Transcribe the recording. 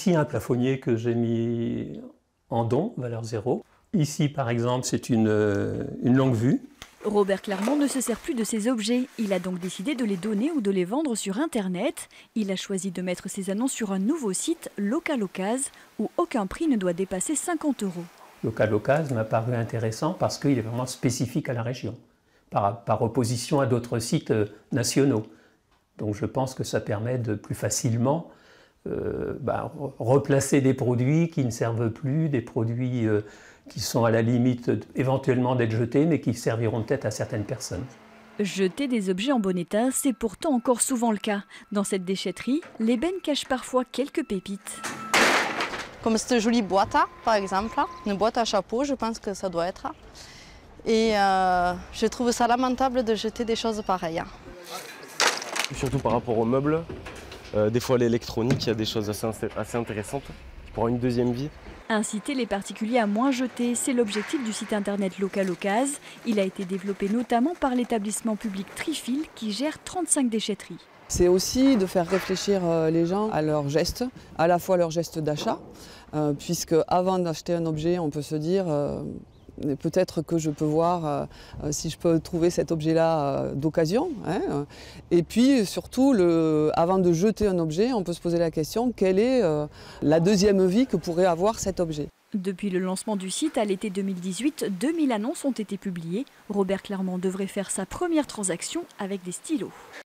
Ici, un plafonnier que j'ai mis en don, valeur 0. Ici, par exemple, c'est une longue vue. Robert Clermont ne se sert plus de ces objets. Il a donc décidé de les donner ou de les vendre sur Internet. Il a choisi de mettre ses annonces sur un nouveau site, Local-Ocase, où aucun prix ne doit dépasser 50 €. Local-Ocase m'a paru intéressant parce qu'il est vraiment spécifique à la région, par opposition à d'autres sites nationaux. Donc je pense que ça permet de plus facilement replacer des produits qui ne servent plus, des produits qui sont à la limite éventuellement d'être jetés, mais qui serviront peut-être à certaines personnes. Jeter des objets en bon état, c'est pourtant encore souvent le cas. Dans cette déchetterie, les bennes cachent parfois quelques pépites. Comme cette jolie boîte, par exemple, une boîte à chapeau, je pense que ça doit être. Et je trouve ça lamentable de jeter des choses pareilles. Surtout par rapport aux meubles, des fois l'électronique, il y a des choses assez intéressantes qui pourront une deuxième vie. Inciter les particuliers à moins jeter, c'est l'objectif du site internet Local-Ocase. Il a été développé notamment par l'établissement public Trifil qui gère 35 déchetteries. C'est aussi de faire réfléchir les gens à leurs gestes, à la fois leurs gestes d'achat, puisque avant d'acheter un objet, on peut se dire peut-être que je peux voir si je peux trouver cet objet-là d'occasion. Et puis surtout, avant de jeter un objet, on peut se poser la question, quelle est la deuxième vie que pourrait avoir cet objet ? Depuis le lancement du site à l'été 2018, 2000 annonces ont été publiées. Robert Clermont devrait faire sa première transaction avec des stylos.